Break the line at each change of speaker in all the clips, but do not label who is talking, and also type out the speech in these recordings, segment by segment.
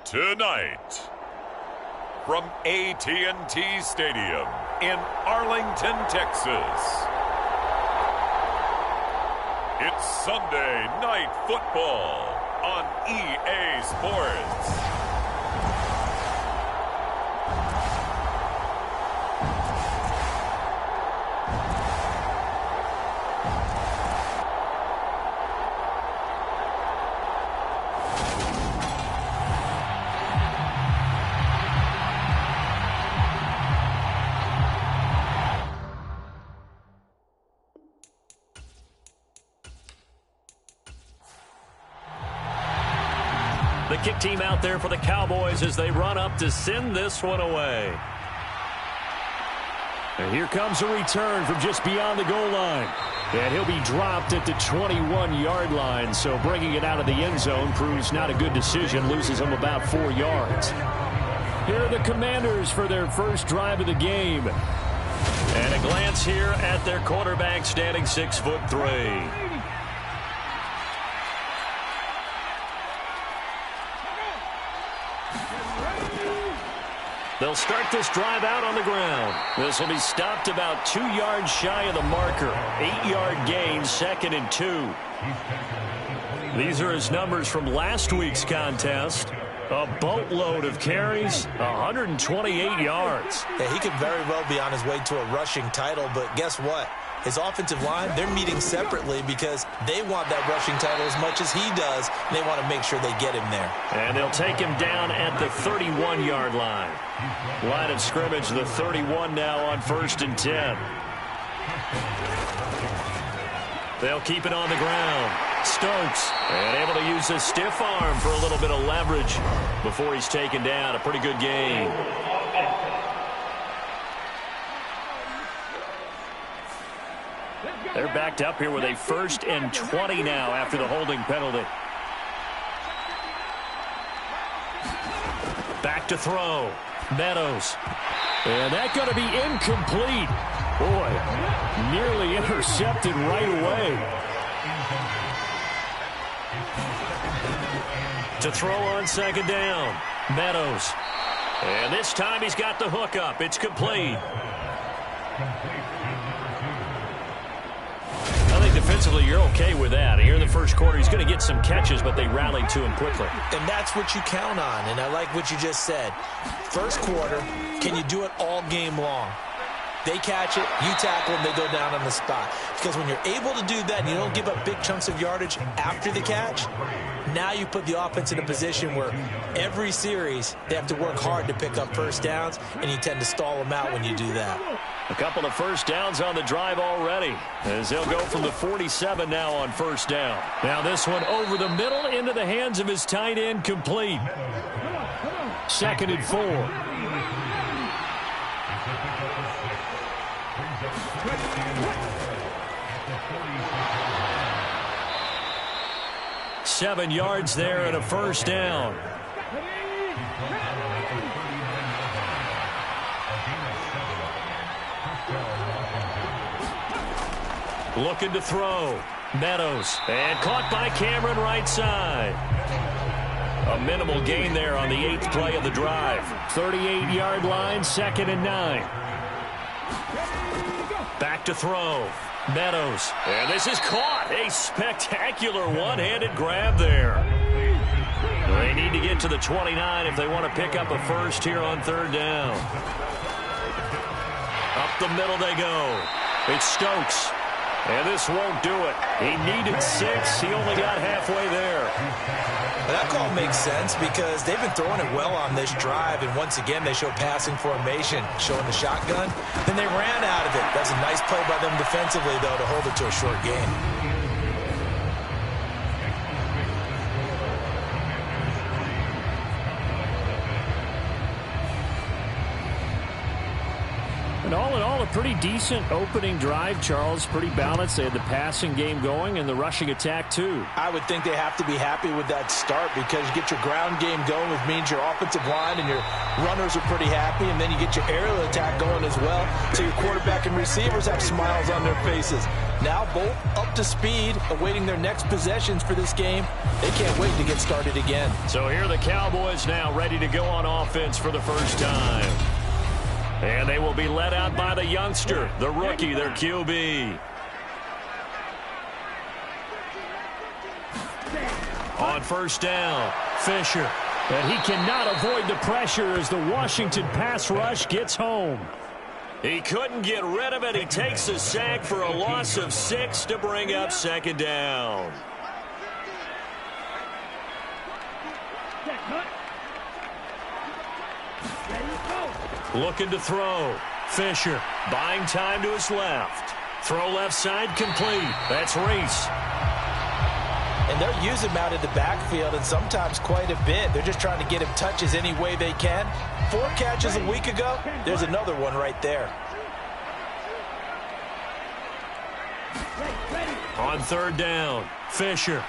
Tonight, from AT&T Stadium in Arlington, Texas, it's Sunday Night Football on EA Sports.
The kick team out there for the Cowboys as they run up to send this one away. And here comes a return from just beyond the goal line. And he'll be dropped at the 21-yard line. So bringing it out of the end zone proves not a good decision. Loses him about 4 yards. Here are the Commanders for their first drive of the game. And a glance here at their quarterback standing 6'3". They'll start this drive out on the ground. This will be stopped about 2 yards shy of the marker. 8-yard gain, 2nd and 2. These are his numbers from last week's contest. A boatload of carries, 128 yards.
Yeah, he could very well be on his way to a rushing title, but guess what? His offensive line, they're meeting separately because they want that rushing title as much as he does, and they want to make sure they get him there.
And they'll take him down at the 31-yard line. Line of scrimmage, the 31 now on 1st and 10. They'll keep it on the ground. Stokes, and able to use his stiff arm for a little bit of leverage before he's taken down. A pretty good game. They're backed up here with a 1st and 20 now after the holding penalty. Back to throw. Meadows. And that's going to be incomplete. Boy, nearly intercepted right away. To throw on 2nd down. Meadows. And this time he's got the hook up. It's complete. Defensively, you're okay with that. Here in the first quarter, he's going to get some catches, but they rallied to him quickly.
And that's what you count on, and I like what you just said. First quarter, can you do it all game long? They catch it, you tackle them, they go down on the spot. Because when you're able to do that and you don't give up big chunks of yardage after the catch, now you put the offense in a position where every series they have to work hard to pick up first downs, and you tend to stall them out when you do that.
A couple of first downs on the drive already, as they'll go from the 47 now on 1st down. Now this one over the middle into the hands of his tight end, complete. 2nd and 4. Seven yards there and a 1st down. Looking to throw. Meadows. And caught by Cameron right side. A minimal gain there on the 8th play of the drive. 38-yard line, 2nd and 9. Back to throw. Meadows. And this is caught. A spectacular one-handed grab there. They need to get to the 29 if they want to pick up a first here on 3rd down. Up the middle they go. It's Stokes. And this won't do it. He needed 6. He only got halfway there.
That call makes sense because they've been throwing it well on this drive, and once again they show passing formation, showing the shotgun. Then they ran out of it. That's a nice play by them defensively, though, to hold it to a short gain.
And all in all, a pretty decent opening drive, Charles. Pretty balanced. They had the passing game going and the rushing attack, too.
I would think they have to be happy with that start because you get your ground game going, which means your offensive line and your runners are pretty happy, and then you get your aerial attack going as well, so your quarterback and receivers have smiles on their faces. Now both up to speed, awaiting their next possessions for this game. They can't wait to get started again.
So here are the Cowboys now ready to go on offense for the first time. And they will be led out by the youngster, the rookie, their QB. On first down, Fisher. And he cannot avoid the pressure as the Washington pass rush gets home. He couldn't get rid of it. He takes a sack for a loss of 6 to bring up second down. Looking to throw. Fisher buying time to his left. Throw left side complete. That's Reese.
And they'll use him out in the backfield, and sometimes quite a bit. They're just trying to get him touches any way they can. 4 catches a week ago. There's another one right there.
On third down, Fisher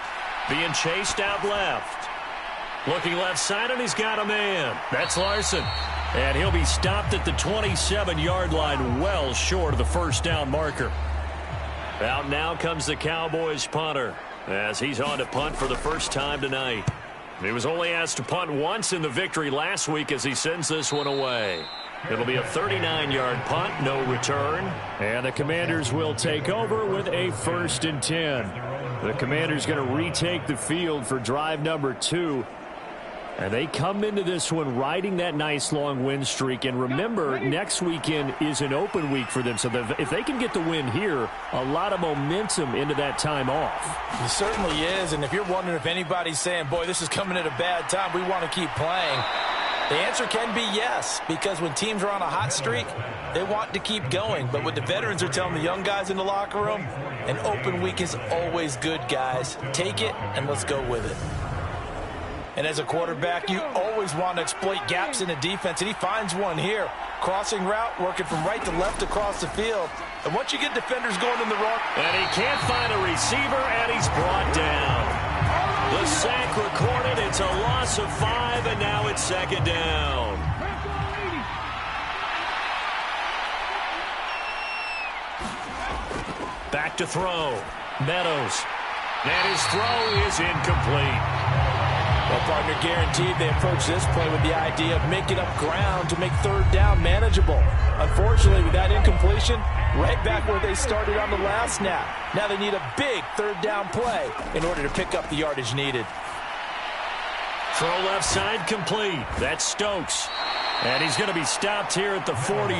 being chased out left. Looking left side, and he's got a man. That's Larson. And he'll be stopped at the 27-yard line, well short of the first down marker. Out now comes the Cowboys punter, as he's on to punt for the first time tonight. He was only asked to punt once in the victory last week as he sends this one away. It'll be a 39-yard punt, no return. And the Commanders will take over with a 1st and 10. The Commanders going to retake the field for drive number 2. And they come into this one riding that nice long win streak. And remember, next weekend is an open week for them. So if they can get the win here, a lot of momentum into that time off.
It certainly is. And if you're wondering if anybody's saying, boy, this is coming at a bad time, we want to keep playing, the answer can be yes. Because when teams are on a hot streak, they want to keep going. But what the veterans are telling the young guys in the locker room, an open week is always good, guys. Take it and let's go with it. And as a quarterback, you always want to exploit gaps in the defense, and he finds one here. Crossing route, working from right to left across the field. And once you get defenders going in the wrong...
And he can't find a receiver, and he's brought down. The sack recorded. It's a loss of 5, and now it's second down. Back to throw. Meadows. And his throw is incomplete.
Well, partner, guaranteed they approach this play with the idea of making up ground to make third down manageable. Unfortunately, with that incompletion, right back where they started on the last snap. Now they need a big third down play in order to pick up the yardage needed.
Throw left side complete. That's Stokes. And he's going to be stopped here at the 43,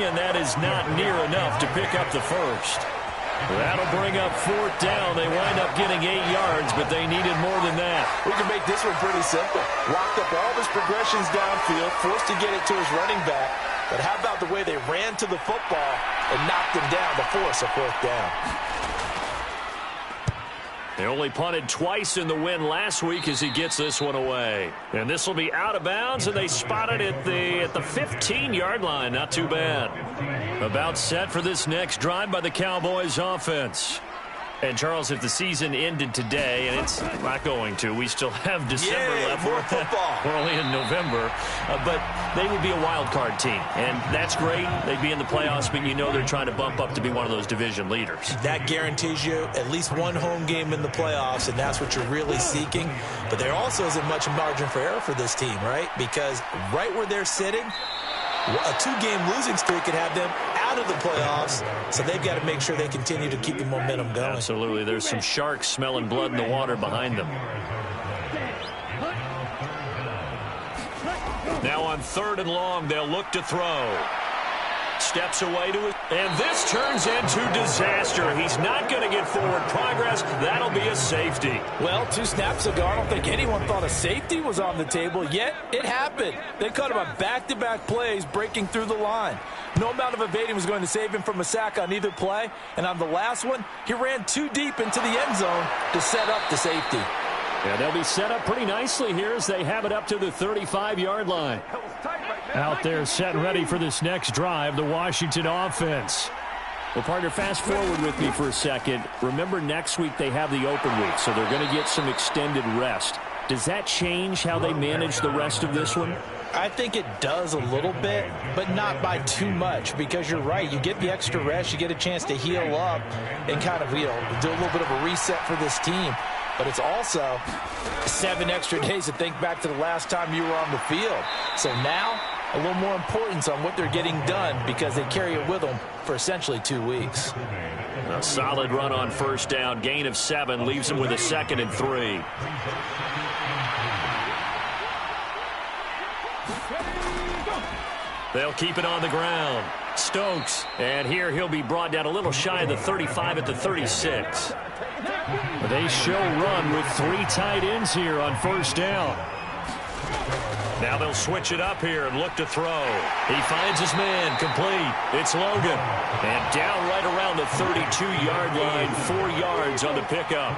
and that is not near enough to pick up the first. That'll bring up 4th down. They wind up getting 8 yards, but they needed more than that.
We can make this one pretty simple. Locked up all of his progressions downfield, forced to get it to his running back. But how about the way they ran to the football and knocked him down to force a 4th down?
They only punted twice in the win last week as he gets this one away. And this will be out of bounds, and they spot it at the 15-yard line. Not too bad. About set for this next drive by the Cowboys offense. And, Charles, if the season ended today, and it's not going to, we still have December left.
More football.
We're only in November. But they would be a wild card team. And that's great. They'd be in the playoffs, but you know they're trying to bump up to be one of those division leaders.
That guarantees you at least one home game in the playoffs, and that's what you're really seeking. But there also isn't much margin for error for this team, right? Because right where they're sitting, a 2-game losing streak could have them out of the playoffs, so they've got to make sure they continue to keep the momentum going.
Absolutely. There's some sharks smelling blood in the water behind them. Now on 3rd and long, they'll look to throw. Steps away to it, and this turns into disaster. He's not going to get forward progress. That'll be a safety.
Well, 2 snaps ago, I don't think anyone thought a safety was on the table, yet it happened. They caught him on back-to-back plays breaking through the line. No amount of evading was going to save him from a sack on either play, and on the last one, he ran too deep into the end zone to set up the safety.
And they'll be set up pretty nicely here as they have it up to the 35-yard line. Out there set and ready for this next drive, the Washington offense. Well, partner, fast forward with me for a second. Remember, next week they have the open week, so they're going to get some extended rest. Does that change how they manage the rest of this one?
I think it does a little bit, but not by too much, because you're right. You get the extra rest, you get a chance to heal up and kind of, do a little bit of a reset for this team. But it's also 7 extra days to think back to the last time you were on the field. So now, a little more importance on what they're getting done because they carry it with them for essentially 2 weeks.
A solid run on first down. Gain of 7 leaves them with a 2nd and 3. They'll keep it on the ground. Stokes. And here he'll be brought down a little shy of the 35 at the 36. They show run with 3 tight ends here on first down. Now they'll switch it up here and look to throw. He finds his man, complete. It's Logan. And down right around the 32-yard line, 4 yards on the pickup.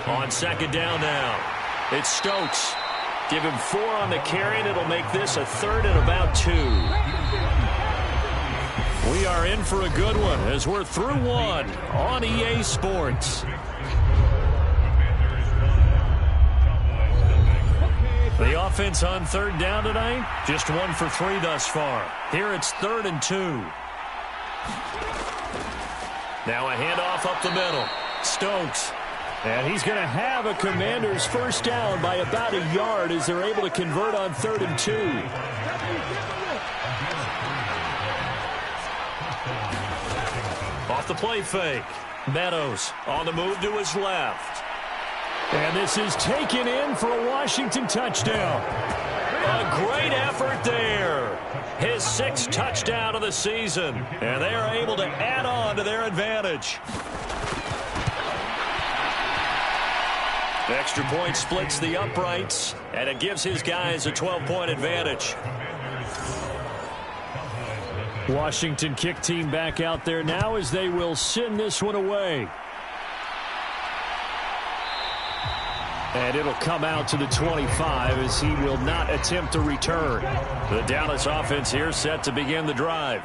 On second down now, it's Stokes. Give him 4 on the carry, and it'll make this a 3rd and about 2. We are in for a good one as we're through one on EA Sports. The offense on third down tonight, just 1 for 3 thus far. Here it's 3rd and 2. Now a handoff up the middle. Stokes. And he's going to have a Commander's first down by about a yard as they're able to convert on 3rd and 2. Off the play fake. Meadows on the move to his left. And this is taken in for a Washington touchdown. A great effort there. His 6th touchdown of the season. And they are able to add on to their advantage. The extra point splits the uprights, and it gives his guys a 12-point advantage. Washington kick team back out there now as they will send this one away. And it'll come out to the 25 as he will not attempt to return. The Dallas offense here set to begin the drive.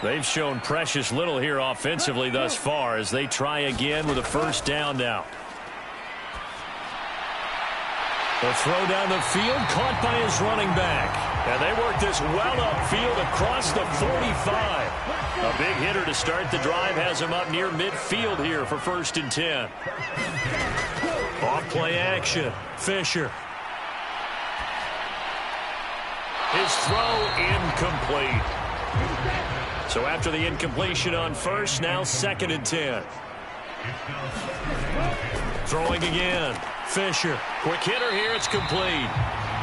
They've shown precious little here offensively thus far as they try again with a first down now. The throw down the field, caught by his running back. And they work this well upfield across the 45. A big hitter to start the drive has him up near midfield here for 1st and 10. Off play action. Fisher. His throw incomplete. So after the incompletion on first, now 2nd and 10. Throwing again. Fisher. Quick hitter here. It's complete.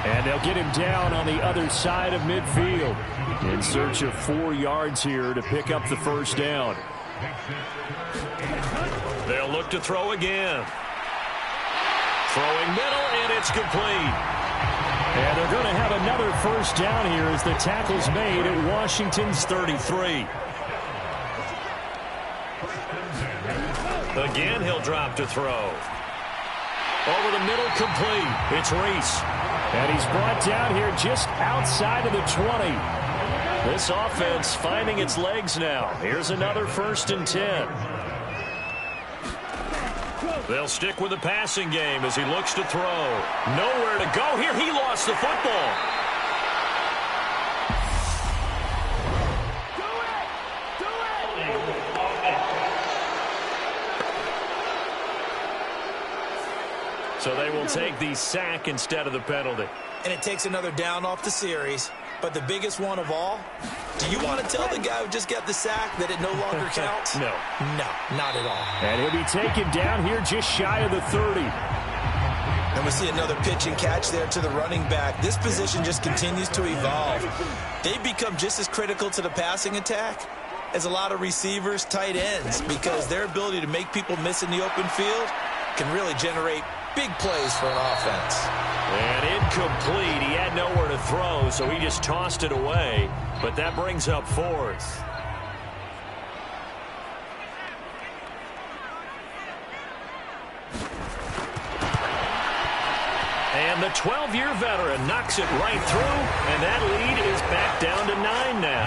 And they'll get him down on the other side of midfield. In search of 4 yards here to pick up the first down. They'll look to throw again. Throwing middle, and it's complete. And they're going to have another first down here as the tackle's made at Washington's 33. Again, he'll drop to throw. Over the middle, complete. It's Reese. And he's brought down here just outside of the 20. This offense finding its legs now. Here's another 1st and 10. They'll stick with the passing game as he looks to throw. Nowhere to go here. He lost the football. So they will take the sack instead of the penalty.
And it takes another down off the series. But the biggest one of all, do you want to tell the guy who just got the sack that it no longer counts?
No.
No, not at all.
And he'll be taken down here just shy of the 30.
And we see another pitch and catch there to the running back. This position just continues to evolve. They become just as critical to the passing attack as a lot of receivers, tight ends, because their ability to make people miss in the open field can really generate big plays for an offense.
And incomplete. He had nowhere to throw, so he just tossed it away. But that brings up 4th. The 12-year veteran knocks it right through, and that lead is back down to 9 now.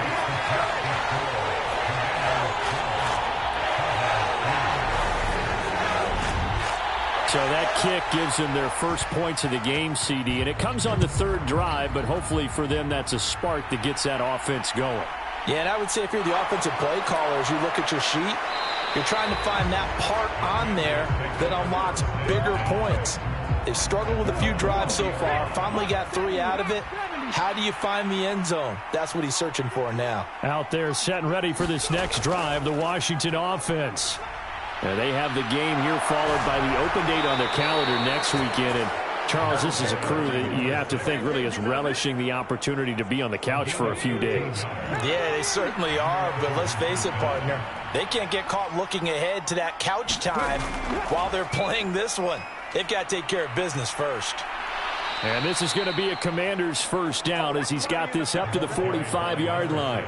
So that kick gives them their first points of the game, CD, and it comes on the third drive, but hopefully for them that's a spark that gets that offense going.
Yeah, and I would say if you're the offensive play caller, as you look at your sheet, you're trying to find that part on there that unlocks bigger points. They've struggled with a few drives so far, finally got 3 out of it. How do you find the end zone? That's what he's searching for now.
Out there set and ready for this next drive, the Washington offense. Now they have the game here followed by the open date on their calendar next weekend. And Charles, this is a crew that you have to think really is relishing the opportunity to be on the couch for a few days.
Yeah, they certainly are, but let's face it, partner. They can't get caught looking ahead to that couch time while they're playing this one. They've got to take care of business first.
And this is going to be a Commander's first down as he's got this up to the 45-yard line.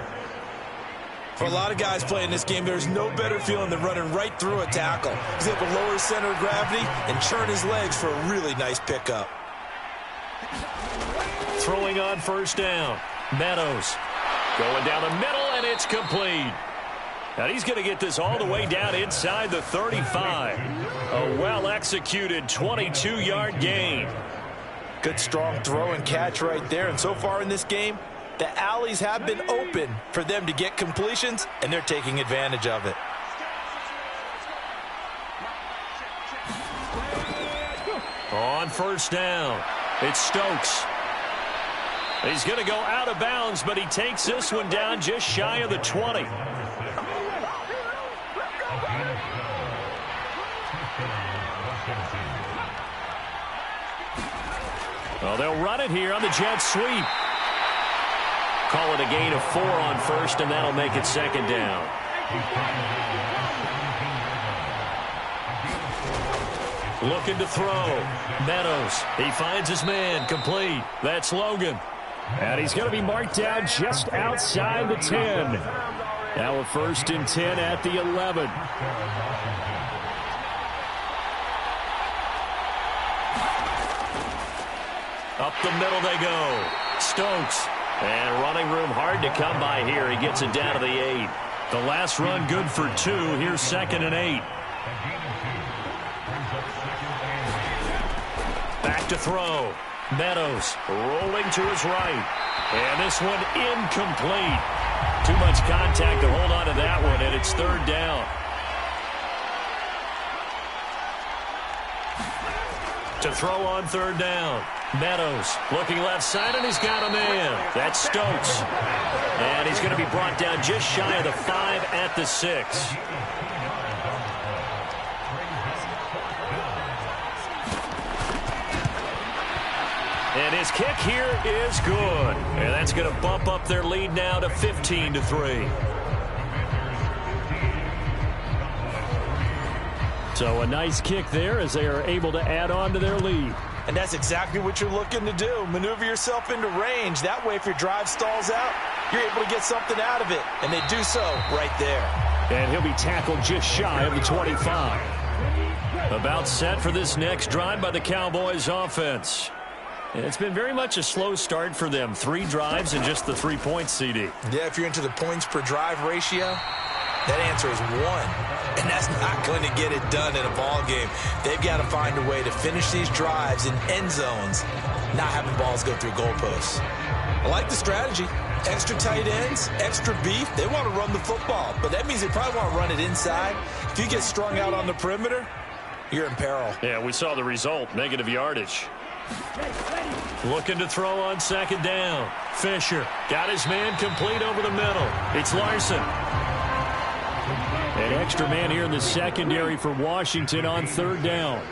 For a lot of guys playing this game, there's no better feeling than running right through a tackle. He's able to lower his center of gravity and churn his legs for a really nice pickup.
Throwing on first down. Meadows going down the middle, and it's complete. And he's going to get this all the way down inside the 35. A well-executed 22-yard gain.
Good strong throw and catch right there. And so far in this game, the alleys have been open for them to get completions, and they're taking advantage of it.
On first down, it's Stokes. He's going to go out of bounds, but he takes this one down just shy of the 20. Well, they'll run it here on the jet sweep. Call it a gain of 4 on first, and that'll make it second down. Looking to throw. Meadows. He finds his man. Complete. That's Logan. And he's going to be marked down just outside the 10. Now a 1st and 10 at the 11. Up the middle they go. Stokes. And running room hard to come by here. He gets it down to the 8. The last run good for 2. Here's 2nd and 8. Back to throw. Meadows rolling to his right. And this one incomplete. Too much contact to hold on to that one, and it's 3rd down. To throw on 3rd down. Meadows looking left side, and he's got a man. That's Stokes. And he's going to be brought down just shy of the 5 at the 6. And his kick here is good. And that's going to bump up their lead now to 15-3. So a nice kick there as they are able to add on to their lead.
And that's exactly what you're looking to do. Maneuver yourself into range. That way, if your drive stalls out, you're able to get something out of it. And they do so right there.
And he'll be tackled just shy of the 25. About set for this next drive by the Cowboys offense. It's been very much a slow start for them. 3 drives and just the 3 points, CD.
Yeah, if you're into the points per drive ratio, that answer is 1. And that's not going to get it done in a ball game. They've got to find a way to finish these drives in end zones, not having balls go through goalposts. I like the strategy. Extra tight ends, extra beef. They want to run the football, but that means they probably want to run it inside. If you get strung out on the perimeter, you're in peril.
Yeah, we saw the result, negative yardage. Looking to throw on 2nd down. Fisher got his man complete over the middle. It's Larson. An extra man here in the secondary for Washington on 3rd down.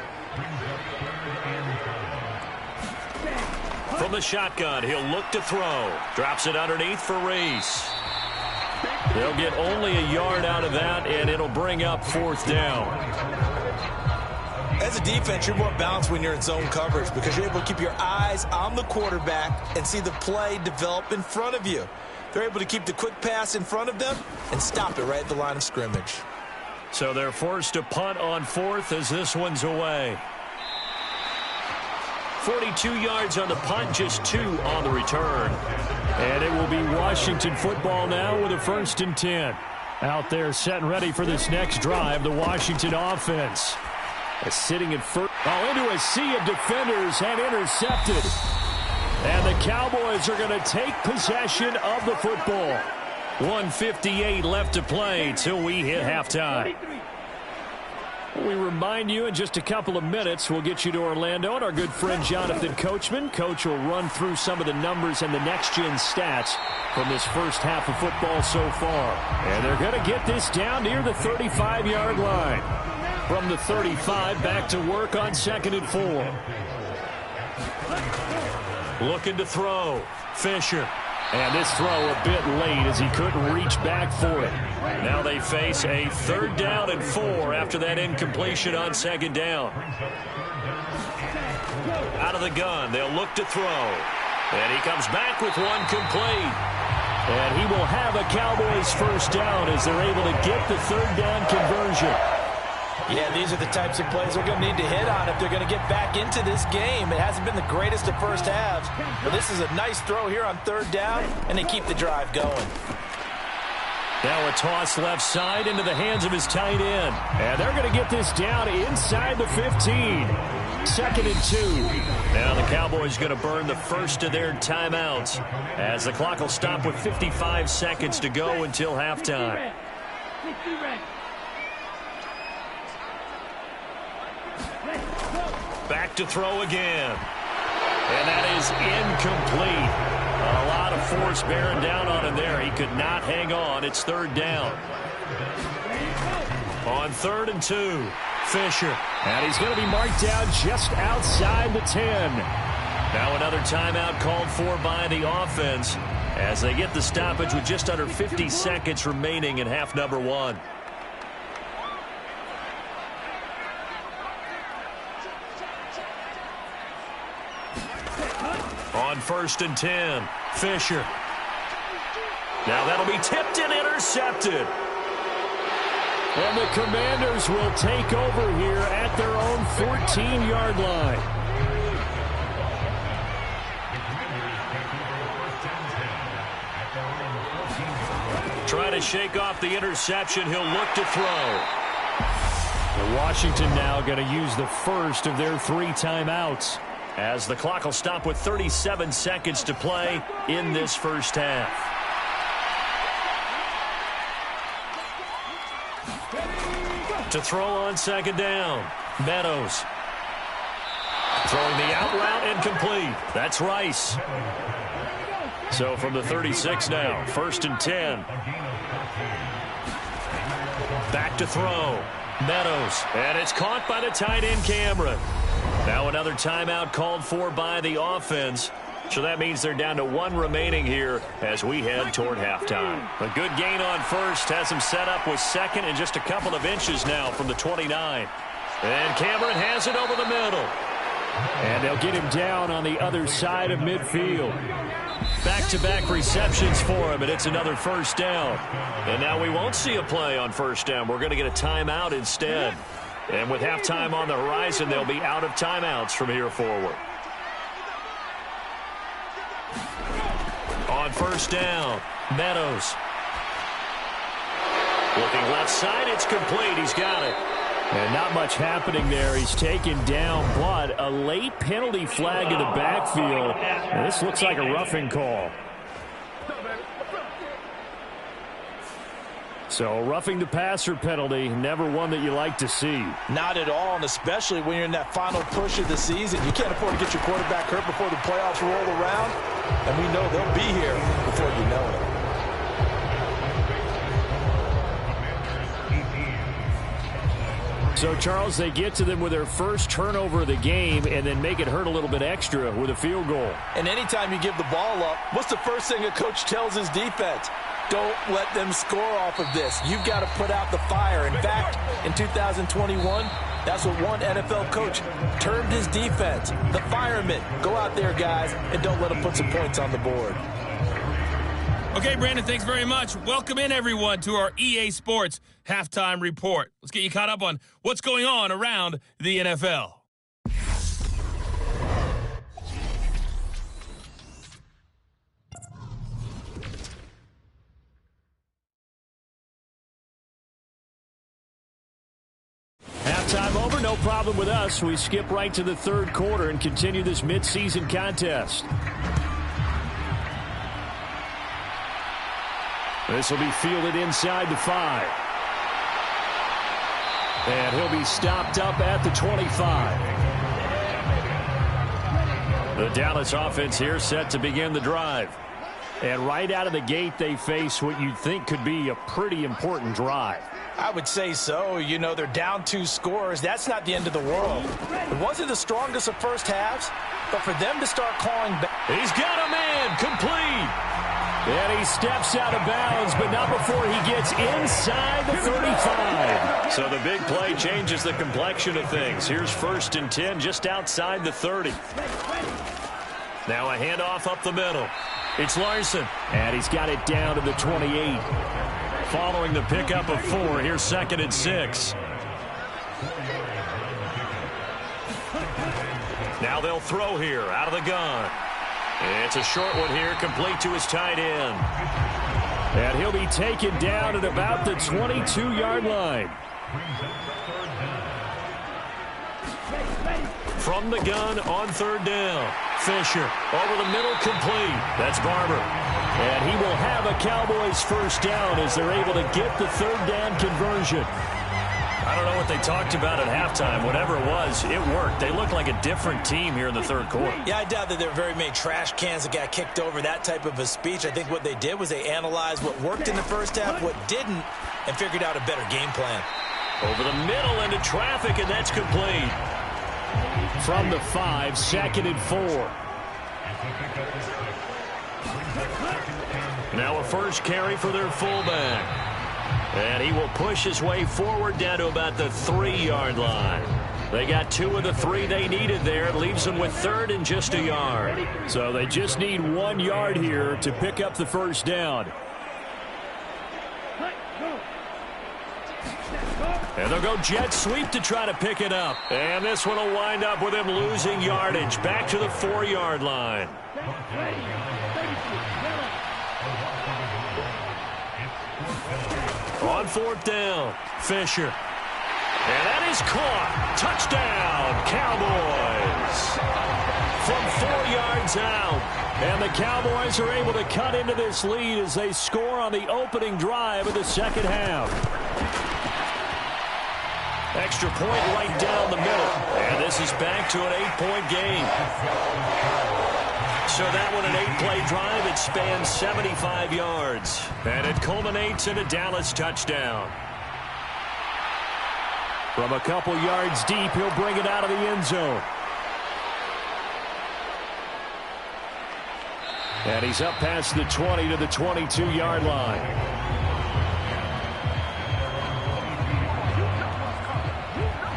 From the shotgun, he'll look to throw. Drops it underneath for Reese. They'll get only a yard out of that, and it'll bring up 4th down.
As a defense, you're more balanced when you're in zone coverage because you're able to keep your eyes on the quarterback and see the play develop in front of you. They're able to keep the quick pass in front of them and stop it right at the line of scrimmage.
So they're forced to punt on 4th as this one's away. 42 yards on the punt, just 2 on the return. And it will be Washington football now with a 1st and 10. Out there set and ready for this next drive, the Washington offense. Sitting at first. Oh, into a sea of defenders and intercepted. And the Cowboys are going to take possession of the football. 1:58 left to play till we hit halftime. We remind you in just a couple of minutes, we'll get you to Orlando and our good friend Jonathan Coachman. Coach will run through some of the numbers and the next-gen stats from this first half of football so far. And they're going to get this down near the 35-yard line. From the 35, back to work on 2nd and 4. Looking to throw. Fisher. And this throw a bit late as he couldn't reach back for it. Now they face a 3rd down and 4 after that incompletion on 2nd down. Out of the gun, they'll look to throw. And he comes back with one complete. And he will have a Cowboys 1st down as they're able to get the 3rd down conversion.
Yeah, these are the types of plays they're going to need to hit on if they're going to get back into this game. It hasn't been the greatest of first halves, but this is a nice throw here on 3rd down, and they keep the drive going.
Now a toss left side into the hands of his tight end. And they're going to get this down inside the 15. 2nd and 2. Now the Cowboys going to burn the first of their timeouts as the clock will stop with 55 seconds to go until halftime. Back to throw again. And that is incomplete. A lot of force bearing down on him there. He could not hang on. It's 3rd down. On 3rd and 2, Fisher. And he's going to be marked down just outside the 10. Now another timeout called for by the offense as they get the stoppage with just under 50 seconds remaining in half number 1. On 1st and 10, Fisher. Now that'll be tipped and intercepted. And the Commanders will take over here at their own 14-yard line. Trying to shake off the interception. He'll look to throw. And Washington now going to use the first of their 3 timeouts, as the clock will stop with 37 seconds to play in this first half. To throw on 2nd down, Meadows. Throwing the out route incomplete. That's Rice. So from the 36 now, 1st and 10. Back to throw, Meadows. And it's caught by the tight end Cameron. Now another timeout called for by the offense. So that means they're down to 1 remaining here as we head toward halftime. A good gain on 1st has him set up with 2nd and just a couple of inches now from the 29. And Cameron has it over the middle. And they'll get him down on the other side of midfield. Back-to-back receptions for him, and it's another 1st down. And now we won't see a play on 1st down. We're going to get a timeout instead. And with halftime on the horizon, they'll be out of timeouts from here forward. On 1st down, Meadows. Looking left side, it's complete. He's got it. And not much happening there. He's taken down, but a late penalty flag in the backfield. And this looks like a roughing call. So roughing the passer penalty, never one that you like to see.
Not at all, and especially when you're in that final push of the season. You can't afford to get your quarterback hurt before the playoffs roll around. And we know they'll be here before you know it.
So, Charles, they get to them with their first turnover of the game and then make it hurt a little bit extra with a field goal.
And anytime you give the ball up, what's the first thing a coach tells his defense? Don't let them score off of this. You've got to put out the fire. In fact, in 2021, that's what one NFL coach termed his defense. The firemen. Go out there, guys, and don't let them put some points on the board.
Okay, Brandon, thanks very much. Welcome in, everyone, to our EA Sports Halftime Report. Let's get you caught up on what's going on around the NFL.
no problem with us. We skip right to the third quarter and continue this midseason contest. This will be fielded inside the 5. And he'll be stopped up at the 25. The Dallas offense here set to begin the drive. And right out of the gate, they face what you'd think could be a pretty important drive.
I would say so. You know, they're down 2 scores. That's not the end of the world. It wasn't the strongest of first halves, but for them to start clawing back.
He's got a man complete. And he steps out of bounds, but not before he gets inside the 35. So the big play changes the complexion of things. Here's 1st and 10 just outside the 30. Now a handoff up the middle. It's Larson. And he's got it down to the 28. Following the pickup of 4, here's 2nd and 6. Now they'll throw here out of the gun. It's a short one here, complete to his tight end. And he'll be taken down at about the 22-yard line. From the gun on 3rd down. Fisher over the middle, complete. That's Barber. And he will have a Cowboys 1st down as they're able to get the 3rd down conversion. I don't know what they talked about at halftime. Whatever it was, it worked. They looked like a different team here in the 3rd quarter.
Yeah, I doubt that there were very many trash cans that got kicked over, that type of a speech. I think what they did was they analyzed what worked in the first half, what didn't, and figured out a better game plan.
Over the middle into traffic, and that's complete. From the 5, 2nd and 4. Now a first carry for their fullback. And he will push his way forward down to about the 3-yard line. They got 2 of the 3 they needed there. It leaves them with 3rd and just a yard. So they just need 1 yard here to pick up the 1st down. And they'll go jet sweep to try to pick it up. And this one will wind up with him losing yardage back to the 4-yard line. On 4th down, Fisher. And that is caught. Touchdown, Cowboys. From 4 yards out. And the Cowboys are able to cut into this lead as they score on the opening drive of the 2nd half. Extra point right down the middle. And this is back to an 8-point game. So that one, an 8-play drive. It spans 75 yards. And it culminates in a Dallas touchdown. From a couple yards deep, he'll bring it out of the end zone. And he's up past the 20 to the 22-yard line.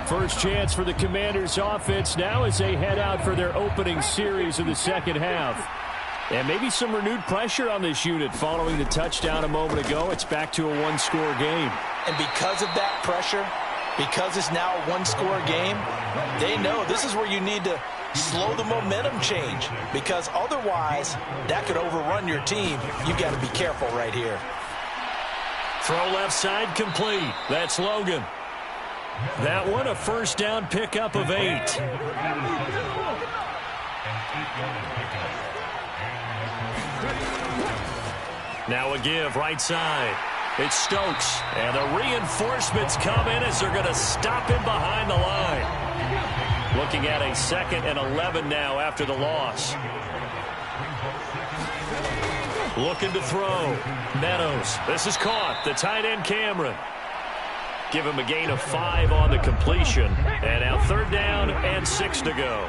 First chance for the Commanders' offense now as they head out for their opening series of the 2nd half. And maybe some renewed pressure on this unit following the touchdown a moment ago. It's back to a 1-score game.
And because of that pressure, because it's now a 1-score game, they know this is where you need to slow the momentum change, because otherwise that could overrun your team. You've got to be careful right here.
Throw left side complete. That's Logan. That one, a 1st down pickup of 8. Now a give right side. It's Stokes. And the reinforcements come in as they're going to stop him behind the line. Looking at a 2nd and 11 now after the loss. Looking to throw. Meadows. This is caught. The tight end Cameron. Give him a gain of 5 on the completion. And now 3rd down and 6 to go.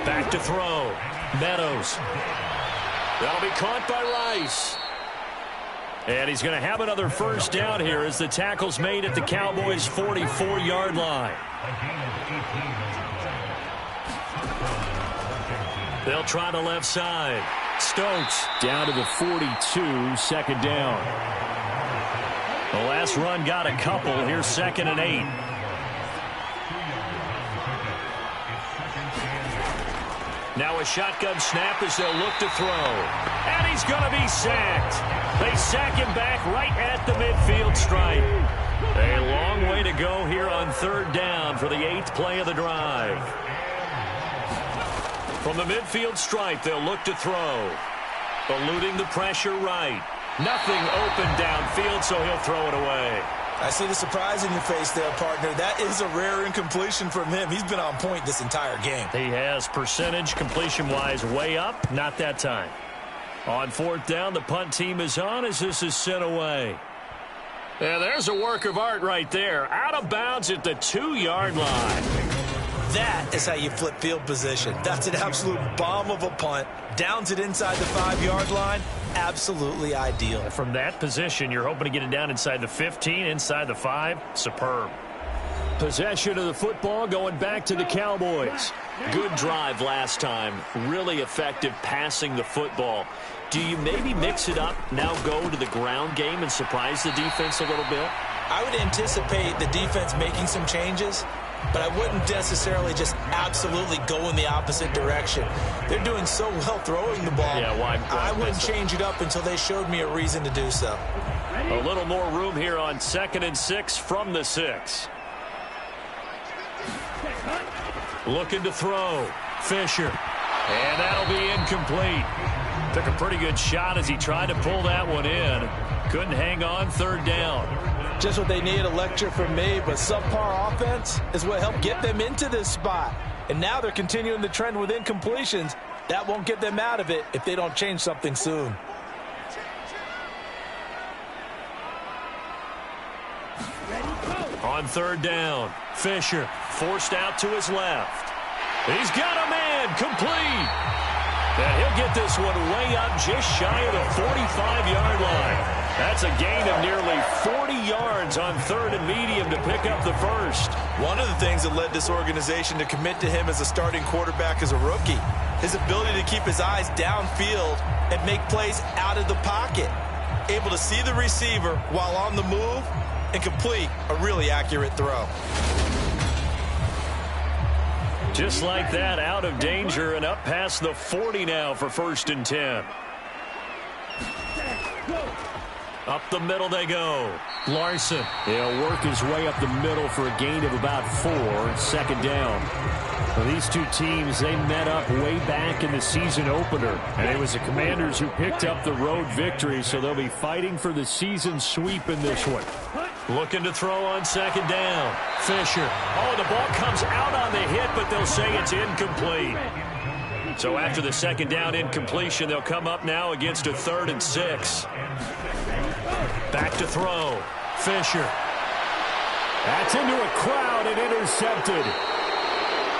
Back to throw. Meadows. That'll be caught by Rice. And he's going to have another 1st down here as the tackle's made at the Cowboys' 44-yard line. They'll try the left side. Stokes down to the 42, 2nd down. The last run got a couple. Here's 2nd and 8. Now a shotgun snap as they'll look to throw. And he's going to be sacked. They sack him back right at the midfield stripe. A long way to go here on third down for the 8th play of the drive. From the midfield stripe, they'll look to throw. Eluding the pressure right. Nothing open downfield, so he'll throw it away.
I see the surprise in your face there, partner. That is a rare incompletion from him. He's been on point this entire game.
He has percentage completion-wise way up. Not that time. On fourth down, the punt team is on as this is sent away. Yeah, there's a work of art right there. Out of bounds at the 2-yard line.
That is how you flip field position. That's an absolute bomb of a punt. Downs it inside the 5-yard line. Absolutely ideal.
From that position, you're hoping to get it down inside the 15, inside the 5. Superb. Possession of the football going back to the Cowboys. Good drive last time. Really effective passing the football. Do you maybe mix it up, now go to the ground game and surprise the defense a little bit?
I would anticipate the defense making some changes, but I wouldn't necessarily just absolutely go in the opposite direction. They're doing so well throwing the ball.
Yeah, why
I wouldn't change it up until they showed me a reason to do so.
A little more room here on 2nd and 6 from the 6. Looking to throw. Fisher. And that'll be incomplete. Took a pretty good shot as he tried to pull that one in. Couldn't hang on, third down.
Just what they need, a lecture from me, but subpar offense is what helped get them into this spot. And now they're continuing the trend with incompletions. That won't get them out of it if they don't change something soon.
On third down, Fisher forced out to his left. He's got a man, complete. And he'll get this one way up just shy of the 45-yard line. That's a gain of nearly 40 yards on third and medium to pick up the first.
One of the things that led this organization to commit to him as a starting quarterback as a rookie, his ability to keep his eyes downfield and make plays out of the pocket. Able to see the receiver while on the move and complete a really accurate throw.
Just like that, out of danger and up past the 40 now for 1st and 10. Up the middle they go. Larson. He'll work his way up the middle for a gain of about 4. 2nd down. Well, these two teams, they met up way back in the season opener. And it was the Commanders who picked up the road victory, so they'll be fighting for the season sweep in this one. Looking to throw on 2nd down. Fisher. Oh, the ball comes out on the hit, but they'll say it's incomplete. So after the 2nd down incompletion, they'll come up now against a 3rd and 6. Back to throw. Fisher. That's into a crowd and intercepted.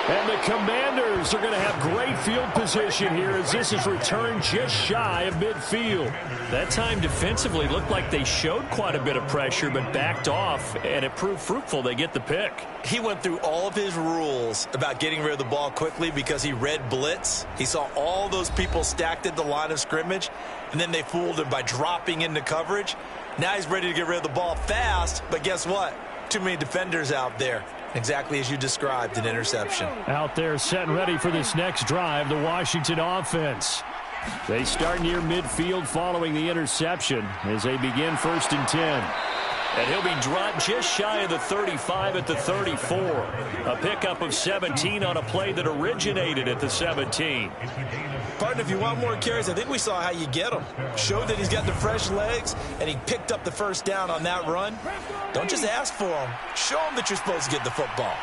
And the Commanders are going to have great field position here as this is returned just shy of midfield. That time defensively looked like they showed quite a bit of pressure but backed off, and it proved fruitful. They get the pick.
He went through all of his rules about getting rid of the ball quickly because he read blitz. He saw all those people stacked at the line of scrimmage, and then they fooled him by dropping into coverage. Now he's ready to get rid of the ball fast, but guess what? Too many defenders out there. Exactly as you described, an interception.
Out there set and ready for this next drive, the Washington offense. They start near midfield following the interception as they begin 1st and 10. And he'll be dropped just shy of the 35 at the 34. A pickup of 17 on a play that originated at the 17.
Partner, if you want more carries, I think we saw how you get them. Showed that he's got the fresh legs, and he picked up the first down on that run. Don't just ask for them. Show them that you're supposed to get the football.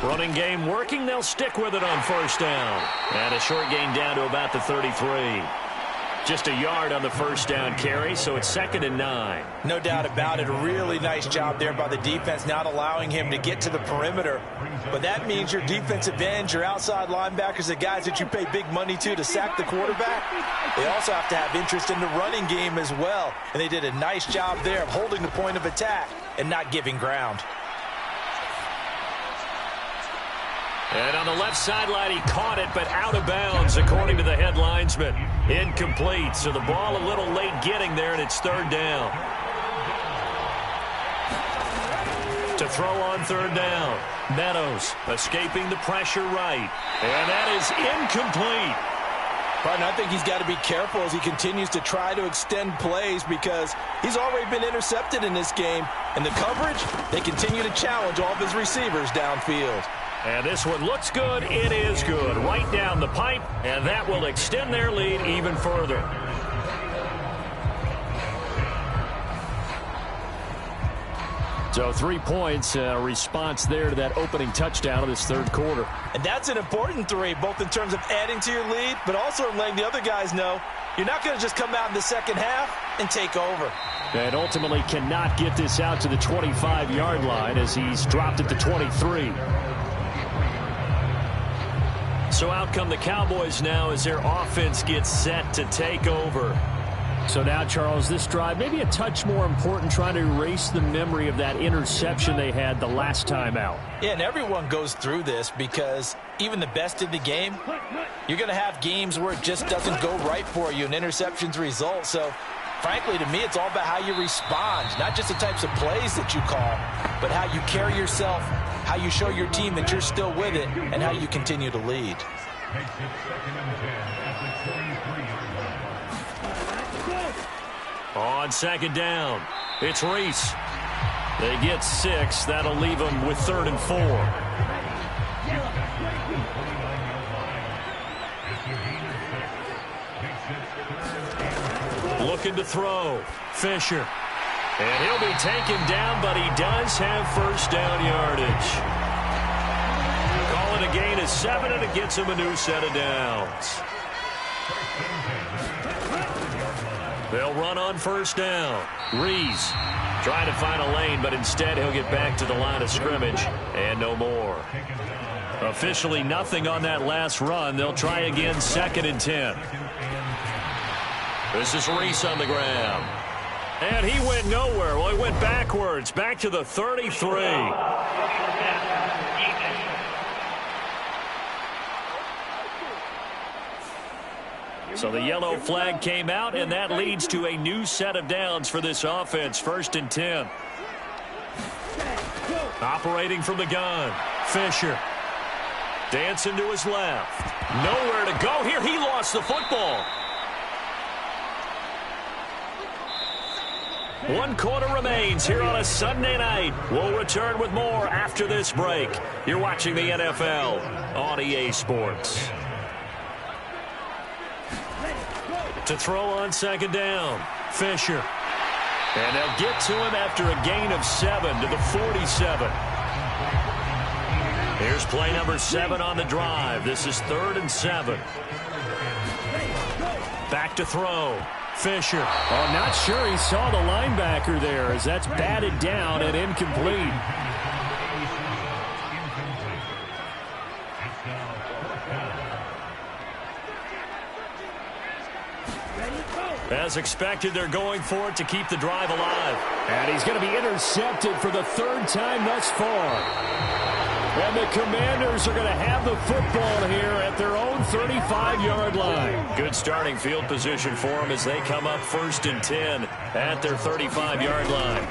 Running game working. They'll stick with it on 1st down. And a short gain down to about the 33. Just a yard on the 1st down carry, so it's 2nd and 9.
No doubt about it. A really nice job there by the defense, not allowing him to get to the perimeter. But that means your defensive ends, your outside linebackers, the guys that you pay big money to sack the quarterback, they also have to have interest in the running game as well. And they did a nice job there of holding the point of attack and not giving ground.
And on the left sideline, he caught it, but out of bounds, according to the head linesman. Incomplete, so the ball a little late getting there, and it's 3rd down. To throw on 3rd down, Meadows escaping the pressure right. And that is incomplete.
Partner, I think he's got to be careful as he continues to try to extend plays because he's already been intercepted in this game. And the coverage, they continue to challenge all of his receivers downfield.
And this one looks good. It is good. Right down the pipe, and that will extend their lead even further. So 3 points, response there to that opening touchdown of this third quarter.
And that's an important 3, both in terms of adding to your lead, but also in letting the other guys know you're not going to just come out in the second half and take over.
And ultimately cannot get this out to the 25-yard line as he's dropped at the 23. So out come the Cowboys now as their offense gets set to take over. So now, Charles, this drive maybe a touch more important, trying to erase the memory of that interception they had the last time out.
Yeah, and everyone goes through this because even the best in the game, you're going to have games where it just doesn't go right for you, and interceptions result. So, frankly, to me, it's all about how you respond, not just the types of plays that you call, but how you carry yourself, how you show your team that you're still with it, and how you continue to lead.
On second down, it's Reese. They get 6. That'll leave them with 3rd and 4. Looking to throw. Fisher. And he'll be taken down, but he does have first down yardage. Call it a gain of 7, and it gets him a new set of downs. They'll run on first down. Reese trying to find a lane, but instead he'll get back to the line of scrimmage and no more. Officially nothing on that last run. They'll try again, 2nd and 10. This is Reese on the ground. And he went nowhere. Well, he went backwards, back to the 33. So the yellow flag came out, and that leads to a new set of downs for this offense. 1st and 10. Operating from the gun. Fisher. Dancing to his left. Nowhere to go here. He lost the football. 1 quarter remains here on a Sunday night. We'll return with more after this break. You're watching the NFL on EA Sports. To throw on second down. Fisher. And they'll get to him after a gain of 7 to the 47. Here's play number 7 on the drive. This is 3rd and 7. Back to throw. Fisher. Oh, not sure he saw the linebacker there as that's batted down and incomplete. As expected, they're going for it to keep the drive alive. And he's going to be intercepted for the 3rd time thus far. And the Commanders are going to have the football here at their own 35-yard line. Good starting field position for them as they come up 1st and 10 at their 35-yard line.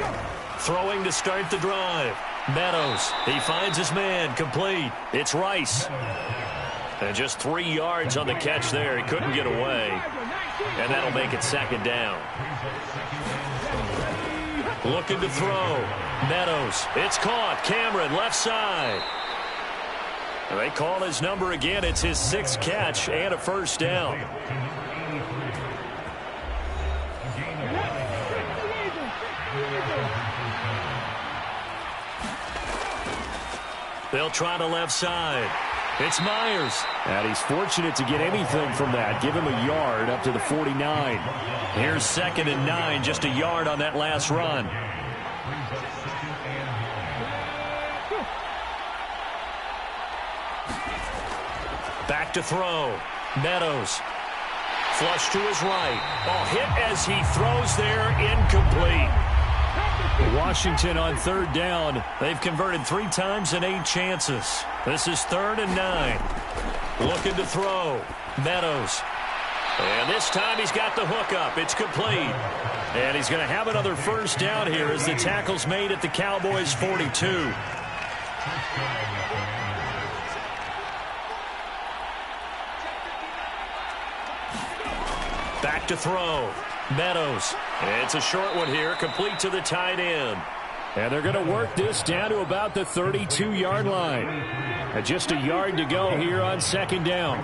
Throwing to start the drive. Meadows. He finds his man. Complete. It's Rice. And just 3 yards on the catch there. He couldn't get away. And that'll make it 2nd down. Looking to throw. Meadows. It's caught. Cameron, left side. And they call his number again. It's his 6th catch and a first down. They'll try the left side. It's Myers. And he's fortunate to get anything from that. Give him a yard up to the 49. Here's 2nd and 9, just a yard on that last run. Back to throw. Meadows. Flush to his right. Oh, hit as he throws there. Incomplete. Washington on 3rd down. They've converted 3 times in 8 chances. This is 3rd and 9. Looking to throw. Meadows. And this time he's got the hook up. It's complete. And he's going to have another first down here as the tackle's made at the Cowboys' 42. Back to throw. Meadows. It's a short one here, complete to the tight end. And they're going to work this down to about the 32-yard line. And just a yard to go here on second down.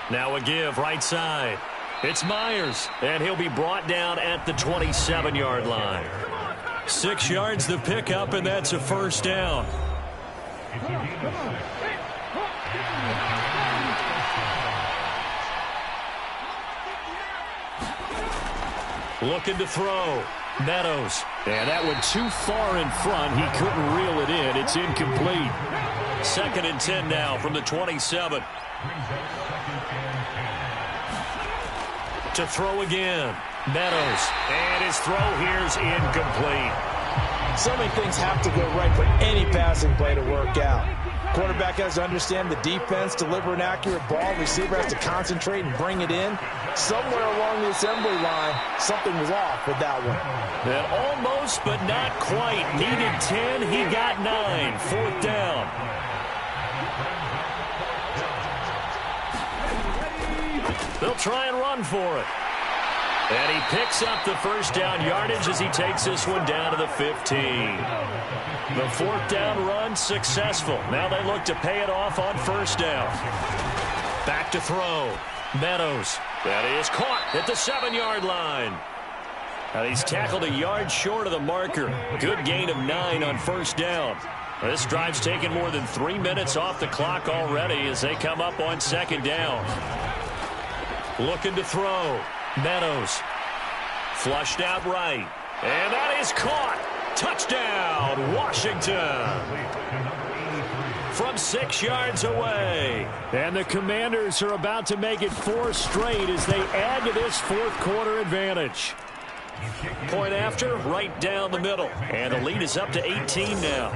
Now a give right side. It's Myers, and he'll be brought down at the 27-yard line. 6 yards the pickup, and that's a first down. Looking to throw. Meadows. And that went too far in front. He couldn't reel it in. It's incomplete. 2nd and 10 now from the 27. To throw again. Meadows. And his throw here's incomplete.
So many things have to go right for any passing play to work out. Quarterback has to understand the defense, deliver an accurate ball. Receiver has to concentrate and bring it in. Somewhere along the assembly line, something was off with that one.
And almost, but not quite. Needed 10. He got 9. 4th down. They'll try and run for it. And he picks up the first down yardage as he takes this one down to the 15. The 4th down run successful. Now they look to pay it off on first down. Back to throw. Meadows. That is caught at the 7-yard line. And he's tackled a yard short of the marker. Good gain of 9 on first down. This drive's taken more than 3 minutes off the clock already as they come up on second down. Looking to throw. Meadows. Flushed out right. And that is caught. Touchdown, Washington. From 6 yards away. And the Commanders are about to make it 4 straight as they add to this 4th quarter advantage. Point after, right down the middle. And the lead is up to 18 now.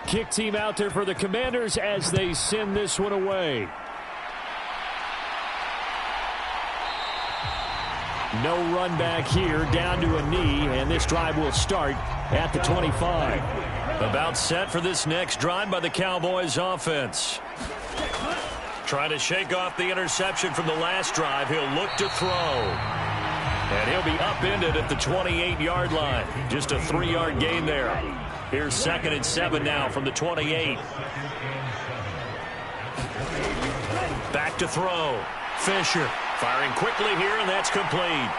Kick team out there for the Commanders as they send this one away. No run back here, down to a knee, and this drive will start at the 25. About set for this next drive by the Cowboys offense. Trying to shake off the interception from the last drive. He'll look to throw. And he'll be upended at the 28-yard line. Just a 3-yard gain there. Here's 2nd and 7 now from the 28. Back to throw. Fisher firing quickly here, and that's complete.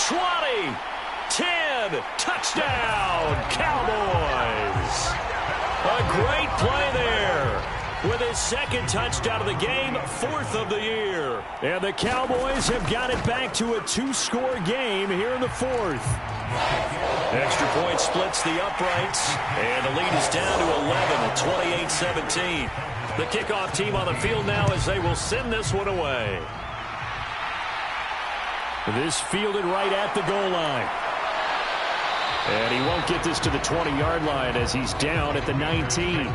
20, 10, touchdown, Cowboys. A great play there. With his 2nd touchdown of the game, 4th of the year. And the Cowboys have got it back to a 2-score game here in the 4th. Extra point splits the uprights, and the lead is down to 11 at 28-17. The kickoff team on the field now as they will send this one away. This fielded right at the goal line. And he won't get this to the 20-yard line as he's down at the 19.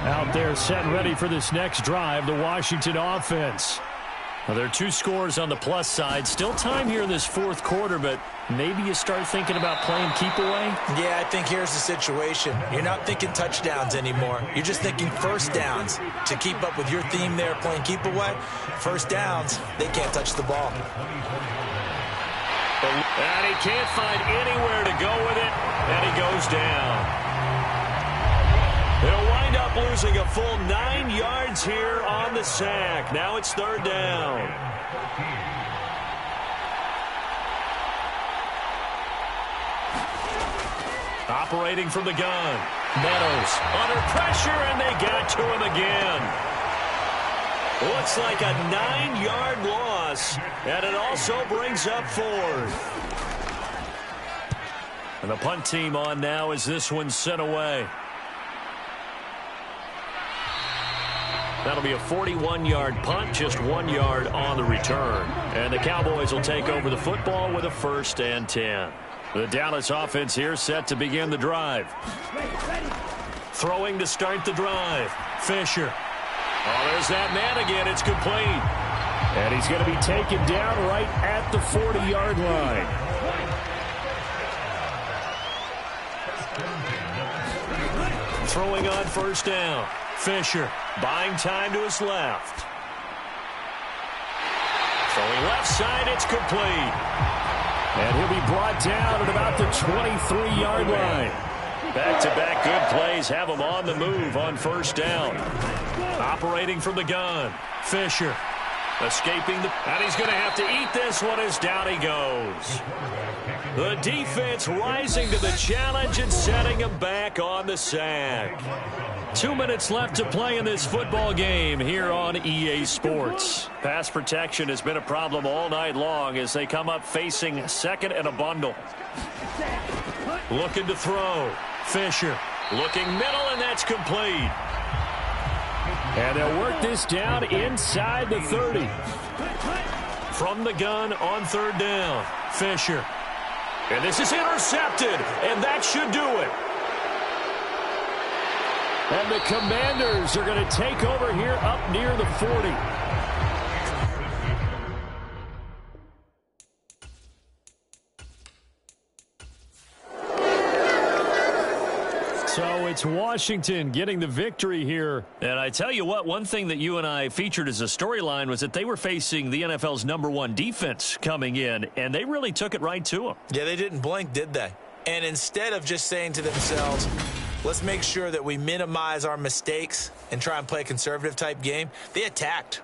Out there set and ready for this next drive, the Washington offense. Now, there are 2 scores on the plus side. Still time here in this 4th quarter, but maybe you start thinking about playing keep away?
Yeah, I think here's the situation. You're not thinking touchdowns anymore. You're just thinking first downs. To keep up with your theme there, playing keep away, first downs, they can't touch the ball.
And he can't find anywhere to go with it, and he goes down. He'll wind up losing a full 9 yards here on the sack. Now it's 3rd down. Operating from the gun. Meadows under pressure, and they got to him again. Looks like a 9-yard loss, and it also brings up 4th. And the punt team on now as this one's sent away. That'll be a 41-yard punt, just 1 yard on the return. And the Cowboys will take over the football with a 1st and 10. The Dallas offense here set to begin the drive. Throwing to start the drive. Fisher. Oh, there's that man again. It's complete. And he's going to be taken down right at the 40-yard line. Throwing on first down. Fisher buying time to his left. Throwing left side, it's complete. And he'll be brought down at about the 23-yard line. Back-to-back good plays have him on the move on first down. Operating from the gun. Fisher escaping and he's going to have to eat this one as down he goes. The defense rising to the challenge and setting him back on the sack. 2 minutes left to play in this football game here on EA Sports. Pass protection has been a problem all night long as they come up facing second and a bundle. Looking to throw. Fisher looking middle, and that's complete. And they'll work this down inside the 30. From the gun on third down. Fisher. And this is intercepted, and that should do it. And the Commanders are going to take over here up near the 40. So it's Washington getting the victory here. And I tell you what, one thing that you and I featured as a storyline was that they were facing the NFL's #1 defense coming in, and they really took it right to them.
Yeah, they didn't blink, did they? And instead of just saying to themselves, let's make sure that we minimize our mistakes and try and play a conservative type game, they attacked.